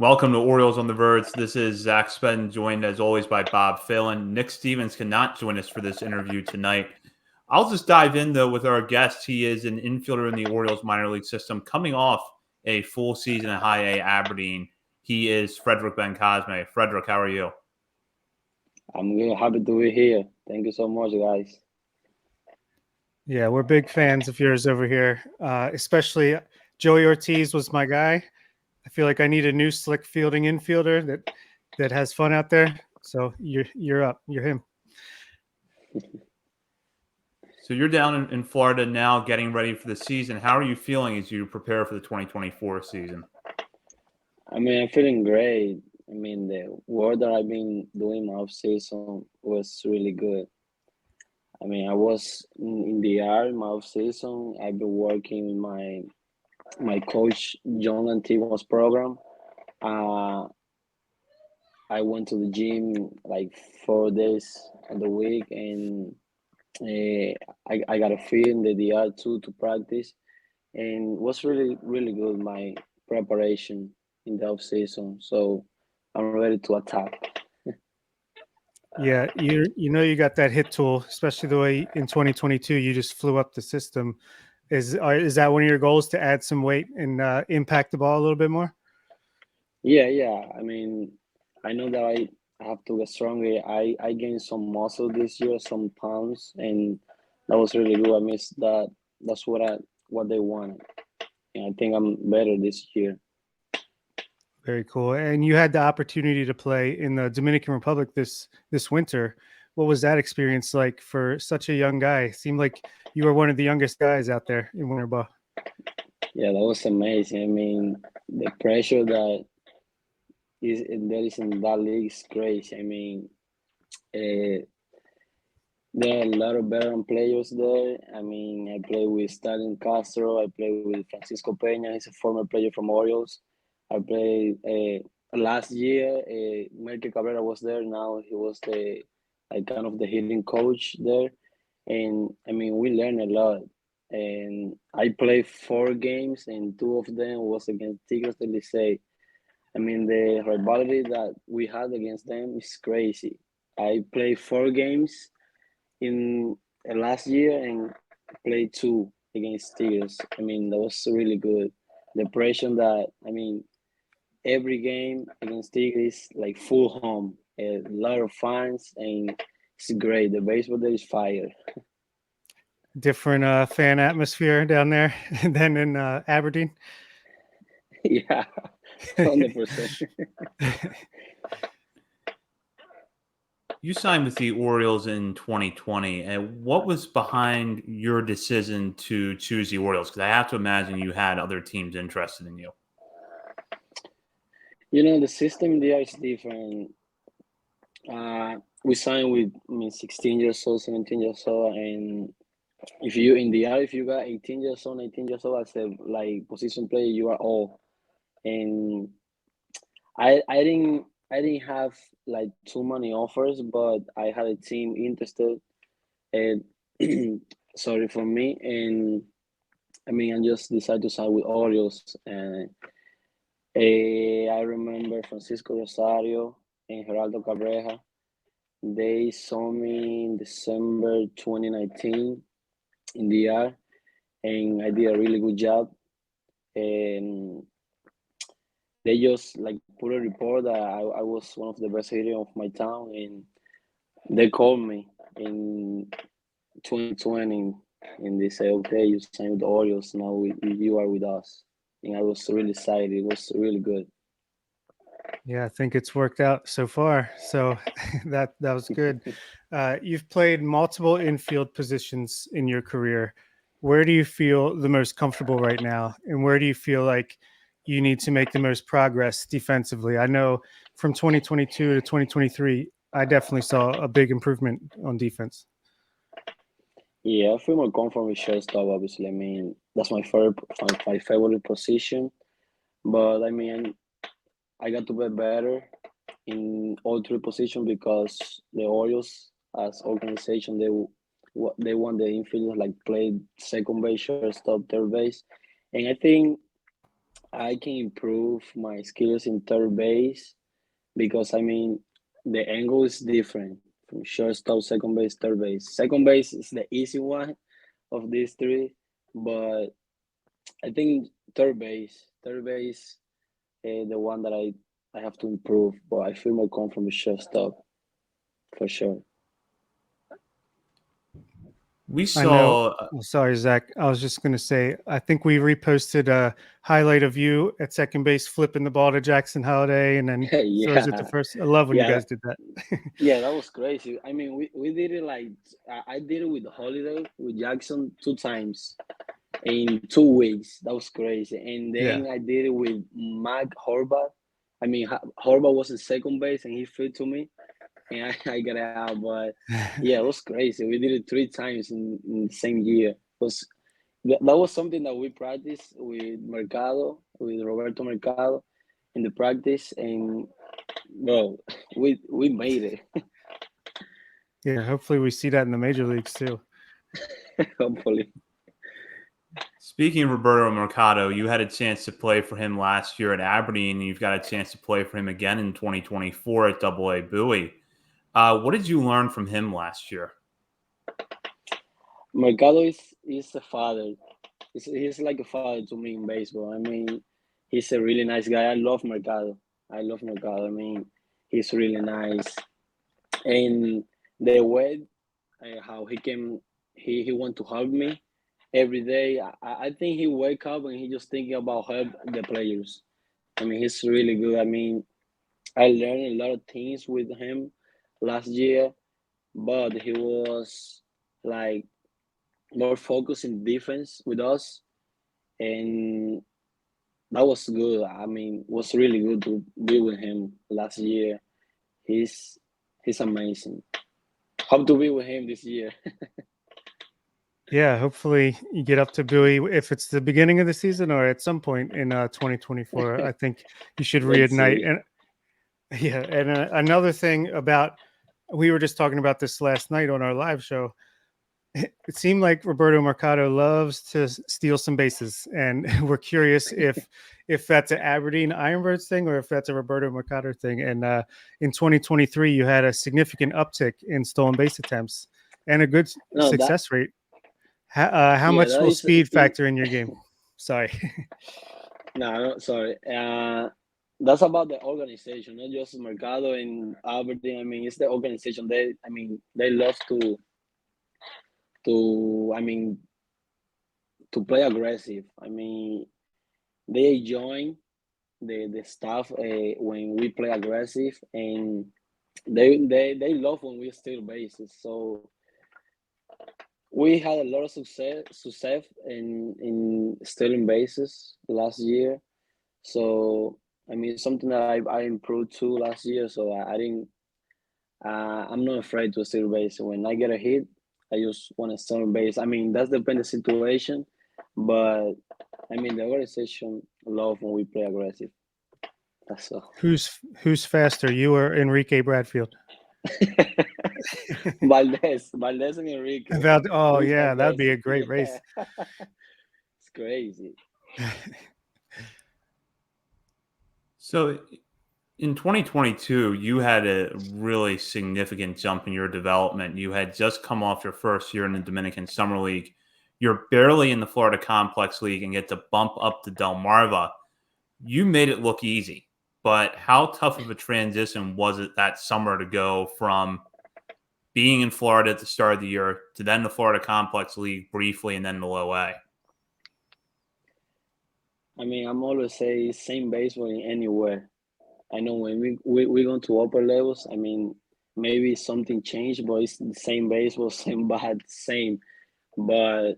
Welcome to Orioles on the Verge. This is Zach Spedden, joined as always by Bob Phelan. Nick Stevens cannot join us for this interview tonight. I'll just dive in, though, with our guest. He is an infielder in the Orioles minor league system, coming off a full season at High A Aberdeen. He is Frederick Bencosme. Frederick, how are you? I'm really happy to be here. Thank you so much, guys. Yeah, we're big fans of yours over here. Especially Joey Ortiz was my guy. I feel like I need a new slick fielding infielder that has fun out there. So you're up. You're him. So you're down in Florida now, getting ready for the season. How are you feeling as you prepare for the 2024 season? I'm feeling great. The work that I've been doing my off season was really good. I was in the art my off season. I've been working with my coach John and Timo's program. Uh, I went to the gym like 4 days of the week, and I got a fee in the DR too to practice, and was really good my preparation in the off season. So I'm ready to attack. Yeah, you got that hit tool, especially the way in 2022 you just flew up the system. Is that one of your goals to add some weight and impact the ball a little bit more? Yeah. I know that I have to get stronger. I gained some muscle this year, some pounds, and that was really good. I missed that. That's what they wanted, and I think I'm better this year. Very cool. And you had the opportunity to play in the Dominican Republic this winter. What was that experience like for such a young guy? Seemed like you were one of the youngest guys out there in winter ball. Yeah, that was amazing. The pressure that there is in that league is crazy. Uh, there are a lot of veteran players there. I play with Stalin Castro. I play with Francisco Peña. He's a former player from Orioles. I played last year. Melky Cabrera was there. Now he was the like kind of the hitting coach there, and we learned a lot. And I played 4 games, and 2 of them was against Tigres del Licey. The rivalry that we had against them is crazy. I played 4 games in last year and played 2 against Tigers. That was really good. The pressure that every game against Tigers is like full home, a lot of fans, and it's great. The baseball there is fire. Different fan atmosphere down there than in Aberdeen. Yeah, 100%. You signed with the Orioles in 2020. And what was behind your decision to choose the Orioles? Because I have to imagine you had other teams interested in you. The system there is different. We signed with 16 years old, 17 years old, and if you in the art, if you got 18 years old, 19 years old as a like position player, you are all. And I didn't have like too many offers, but I had a team interested, and sorry for me, and I just decided to sign with Orioles, and I remember Francisco Rosario and Geraldo Cabrera. They saw me in December 2019 in the R, and I did a really good job. And they just like put a report that I was one of the best hitters of my town, and they called me in 2020, and they say, "Okay, you signed with the Orioles. Now you are with us." And I was really excited. It was really good. Yeah, I think it's worked out so far. So that was good. You've played multiple infield positions in your career. Where do you feel the most comfortable right now, and where do you feel like you need to make the most progress defensively? I know from 2022 to 2023, I definitely saw a big improvement on defense. Yeah, I feel more comfortable with shortstop. Obviously, that's my favorite position. But I got to be better in all 3 positions because the Orioles, as organization, they want the infielders like play second base, shortstop, third base, and I think I can improve my skills in third base because I mean the angle is different from shortstop, second base, third base. Second base is the easy one of these three, but I think third base, the one that I have to improve. But I feel more confident with shortstop for sure. We I know. saw Sorry, Zach. I was just going to say, I think we reposted a highlight of you at second base flipping the ball to Jackson Holiday and then throws it to Yeah, first. I love when you yeah, guys did that. yeah. That was crazy. I mean, we did it like I did it with Holiday with Jackson 2 times in 2 weeks. That was crazy. And Yeah. then I did it with Mac Horvath. I mean, Horvath was in second base and he threw to me, and I got it out. But yeah, it was crazy. We did it 3 times in the same year. That was something that we practiced with Mercado, with Roberto Mercado, in the practice, and bro, we made it. Yeah. Hopefully we see that in the major leagues too. Hopefully. Speaking of Roberto Mercado, you had a chance to play for him last year at Aberdeen, and you've got a chance to play for him again in 2024 at Double A Bowie. What did you learn from him last year? Mercado is a father. He's like a father to me in baseball. I mean, he's a really nice guy. I love Mercado. I love Mercado. I mean, he's really nice, and the way how he can he want to help me every day. I think he wake up and he just thinking about help the players. I mean, he's really good. I mean, I learned a lot of things with him last year, but he was like more focused in defense with us, and that was good. I mean, it was really good to be with him last year. He's he's amazing. Hope to be with him this year. Yeah. Hopefully you get up to Bowie if it's the beginning of the season or at some point in 2024. I think you should Let's reignite. see. And yeah. And another thing about, we were just talking about this last night on our live show. It seemed like Roberto Mercado loves to steal some bases, and we're curious if that's an Aberdeen Ironbirds thing or if that's a Roberto Mercado thing. And in 2023, you had a significant uptick in stolen base attempts and a good No, that success rate. How yeah, much that will is speed factor in your game? Sorry. no, sorry. That's about the organization, not just Mercado and Aberdeen. I mean, it's the organization. I mean, they love to, I mean, to play aggressive. I mean, they join the staff when we play aggressive, and they love when we steal bases. So we had a lot of success in stealing bases last year. So I mean, something that I improved too last year. So I didn't. I'm not afraid to steal base. When I get a hit, I just want to steal base. I mean, that's depend the situation, but I mean the organization love when we play aggressive. That's all. Who's faster, you or Enrique Bradfield? Valdez and Enrique. Oh Who's the yeah, that'd best? be a great Yeah, race. it's crazy. So in 2022, you had a really significant jump in your development. You had just come off your first year in the Dominican Summer League. You're barely in the Florida Complex League and get to bump up to Delmarva. You made it look easy, but how tough of a transition was it that summer to go from being in Florida at the start of the year to then the Florida Complex League briefly and then the low A? I mean, I'm always say same baseball in anywhere. I know when we go to upper levels, I mean, maybe something changed, but it's the same baseball, same bat, same. But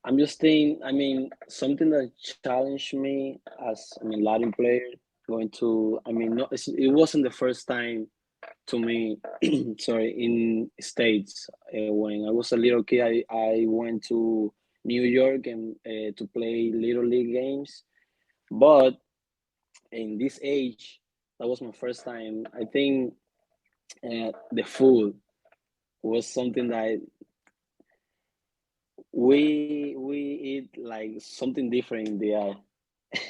I'm just thinking, I mean, something that challenged me as I mean Latin player going to, I mean, it wasn't the first time to me, sorry, in States. When I was a little kid, I went to New York and to play little league games. But in this age, that was my first time. I think the food was something that we eat like something different in the air.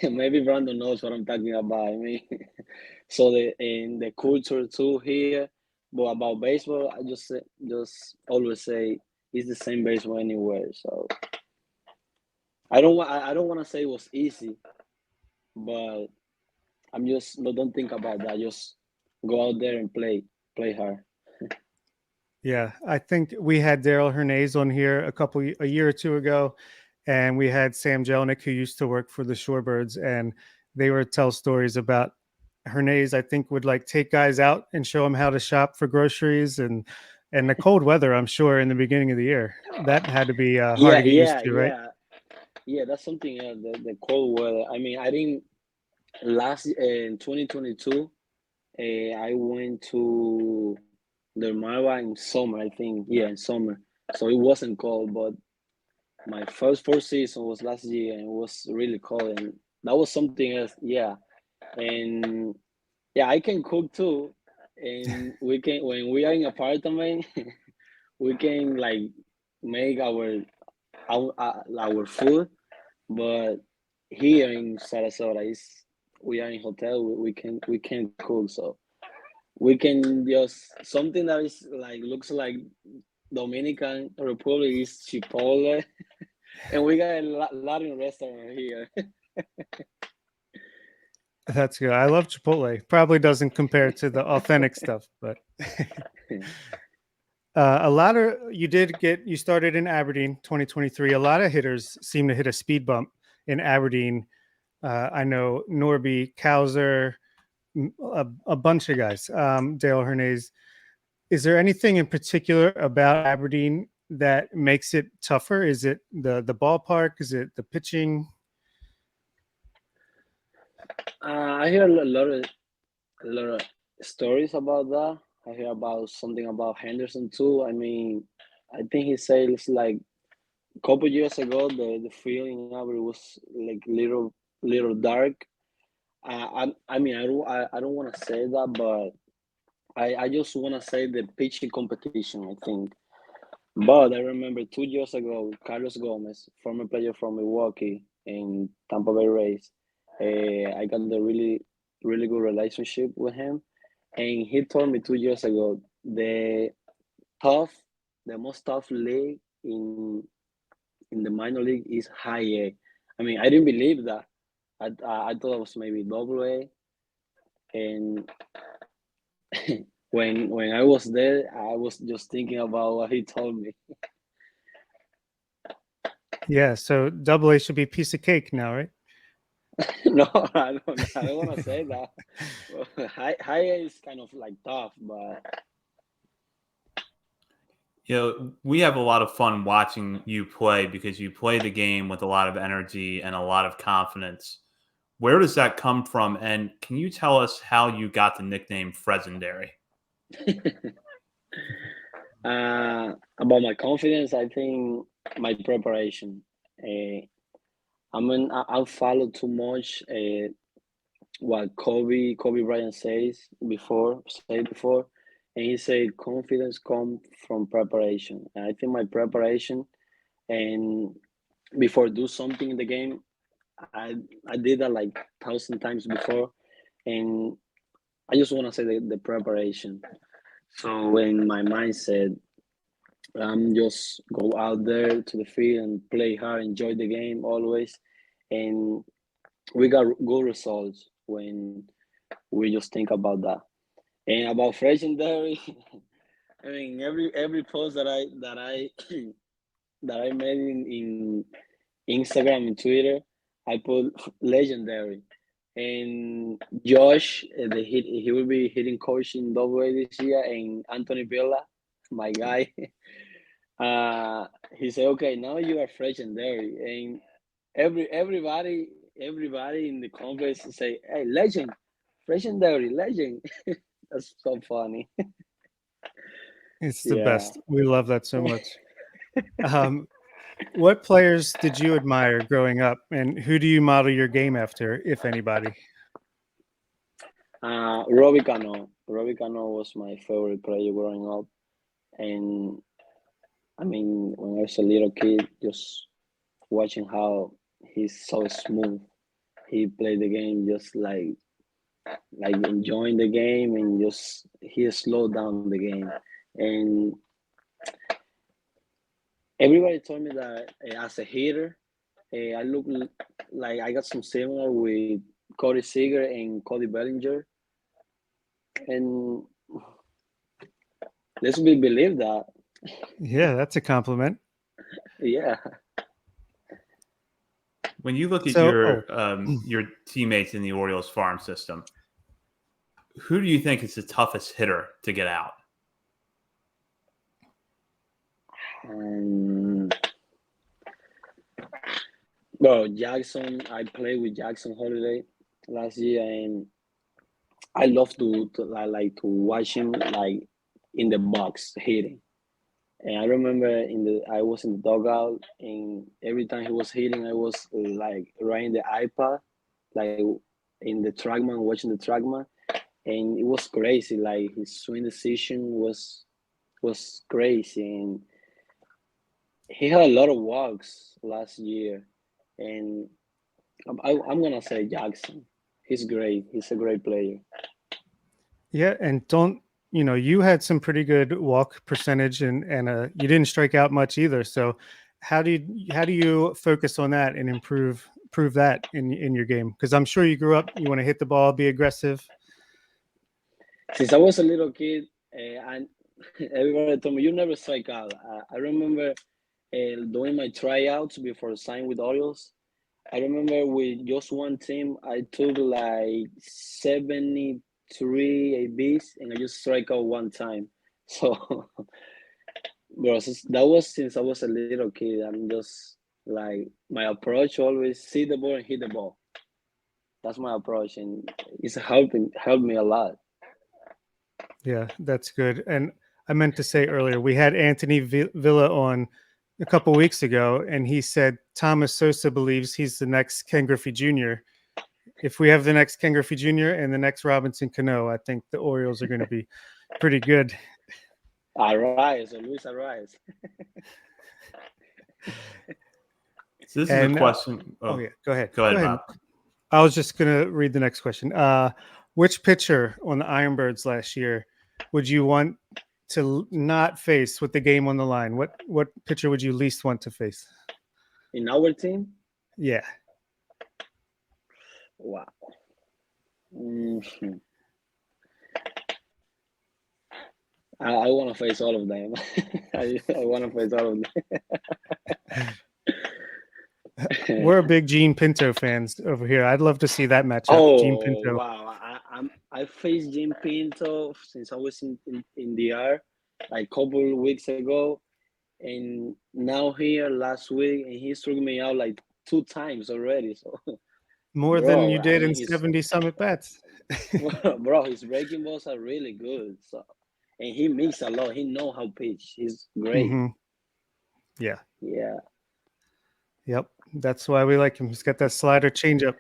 maybe Brandon knows what I'm talking about. I mean, so the culture too here, but about baseball, I just always say it's the same baseball anywhere. So I don't want to say it was easy, but I'm just no, don't think about that. Just go out there and play hard. Yeah, I think we had Daryl Hernandez on here a year or two ago, and we had Sam Jelenic, who used to work for the Shorebirds, and they were tell stories about Hernandez. I think would like take guys out and show them how to shop for groceries and the cold weather. I'm sure in the beginning of the year that had to be hard to Yeah, get used yeah, to, right? yeah, yeah. That's something else. The cold weather. I mean, I didn't last in 2022. I went to the Marwa in summer. I think yeah, in summer. So it wasn't cold, but my first 4 season was last year, and it was really cold, and that was something else. Yeah, and yeah, I can cook too, and we can when we are in apartment, we can like make our food, but here in Sarasota is we are in hotel. We can cook, so we can just something that is like looks like Dominican Republic is Chipotle, and we got a Latin restaurant here. That's good. I love Chipotle. Probably doesn't compare to the authentic stuff, but a lot of you started in Aberdeen 2023. A lot of hitters seem to hit a speed bump in Aberdeen. I know Norby, Kauser, a bunch of guys, Dale Hernandez. Is there anything in particular about Aberdeen that makes it tougher? Is it the ballpark? Is it the pitching? I hear a lot of stories about that. I hear about something about Henderson too. I mean, I think he said it's like a couple years ago the field in Auburn was like little dark. I mean I don't want to say that, but I just want to say the pitching competition. I think, but I remember 2 years ago, Carlos Gomez, former player from Milwaukee and Tampa Bay Rays. I got a really good relationship with him, and he told me 2 years ago tough, the most tough league in the minor league is high A. I mean, I didn't believe that. I thought it was maybe double A, and when I was there, I was just thinking about what he told me. Yeah, so Double A should be a piece of cake now, right? No, I don't want to say that. High A is kind of like tough, but We have a lot of fun watching you play because you play the game with a lot of energy and a lot of confidence. Where does that come from? And can you tell us how you got the nickname Fregendary? about my confidence, I think my preparation. I follow too much what Kobe Bryant said before, and he said confidence comes from preparation. And I think my preparation and before do something in the game, I I did that like 1,000 times before, and I just want to say the preparation. So when my mind said just go out there to the field and play hard, enjoy the game always, and we got good results when we just think about that. And about Fregendary, I mean every post that I that I made in Instagram and Twitter, I put legendary. And Josh, he will be hitting coach in Double A this year, and Anthony Villa, my guy, he said, "Okay, now you are legendary." And everybody in the complex say, "Hey, legend, legendary, legend." That's so funny. It's the Yeah. best. We love that so much. Um, what players did you admire growing up, and who do you model your game after, if anybody? Robbie Cano. Robbie Cano was my favorite player growing up, and I mean, when I was a little kid, just watching how he's so smooth. he played the game just like enjoying the game, and just he slowed down the game. And everybody told me that as a hitter, I look like I got some similar with Cody Seager and Cody Bellinger. And let's believe that. Yeah, that's a compliment. Yeah. When you look at So- your teammates in the Orioles farm system, who do you think is the toughest hitter to get out? Well, Jackson, I played with Jackson Holiday last year, and I love to watch him like in the box hitting. And I remember I was in the dugout, and every time he was hitting, I was like riding the iPad, like in the trackman, watching the trackman, and it was crazy. Like his swing decision was crazy, and he had a lot of walks last year. And I'm gonna say Jackson. He's great. He's a great player. Yeah, and you had some pretty good walk percentage, and you didn't strike out much either. So how do you focus on that and improve that in your game? Because I'm sure you grew up, you want to hit the ball, be aggressive. Since I was a little kid, and everybody told me you never strike out. I remember doing my tryouts before signing with Orioles. I remember with just one team, I took like 73 ABs, and I just strike out one time. So, bro, that was since I was a little kid. I'm just like, my approach always see the ball and hit the ball. That's my approach, and it's helped me a lot. Yeah, that's good. And I meant to say earlier, we had Anthony Villa on a couple weeks ago, and he said Thomas Sosa believes he's the next Ken Griffey Jr. If we have the next Ken Griffey Jr. and the next Robinson Cano, I think the Orioles are going to be pretty good. Arise, Luis Arise. So this is a question. Yeah, go ahead. Go ahead, Bob. I was just going to read the next question. Which pitcher on the Ironbirds last year would you want to not face with the game on the line? What pitcher would you least want to face? In our team? Yeah. Wow. Mm-hmm. I want to face all of them. I want to face all of them. We're a big Gene Pinto fans over here. I'd love to see that matchup. Oh, Gene Pinto. Wow. I faced Gene Pinto since I was in DR like a couple of weeks ago, and now here last week, and he struck me out like 2 times already. So more than you did in 70 some at bats. Bro, his breaking balls are really good. So, and he missed a lot. He know how pitch. He's great. Mm-hmm. Yeah. Yeah. Yep. That's why we like him. He's got that slider changeup.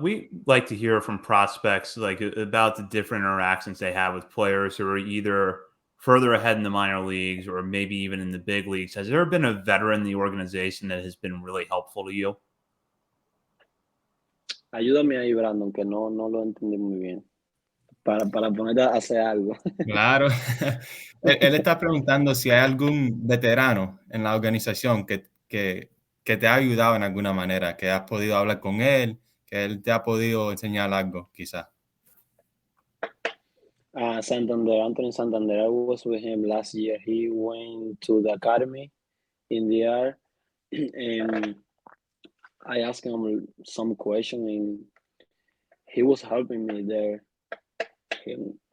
We like to hear from prospects like about the different interactions they have with players who are either further ahead in the minor leagues or maybe even in the big leagues. Has there been a veteran in the organization that has been really helpful to you? Ayúdame ahí, Brandon, que no lo entendí muy bien. Para ponerte a hacer algo. Claro. Él está preguntando si hay algún veterano en la organización que te ha ayudado en alguna manera, que has podido hablar con él, que él te ha podido enseñar algo, quizás. Santander, Anthony Santander. I was with him last year. He went to the academy in the air, and I asked him some question, and he was helping me there.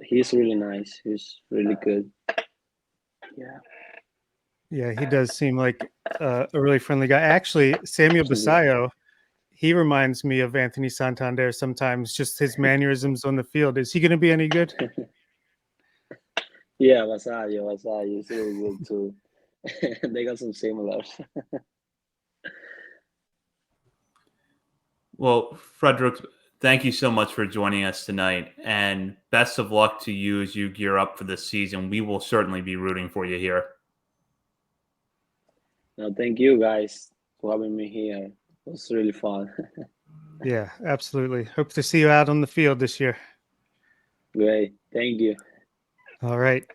He's really nice. He's really good. Yeah. Yeah, he does seem like a really friendly guy. Actually, Samuel Basayo, he reminds me of Anthony Santander sometimes, just his mannerisms on the field. Is he going to be any good? Yeah, Basayo. He's really good too. They got some similars. Well, Frederick, thank you so much for joining us tonight, and best of luck to you as you gear up for this season. We will certainly be rooting for you here. No, thank you guys for having me here. It was really fun. Yeah, absolutely. Hope to see you out on the field this year. Great. Thank you. All right.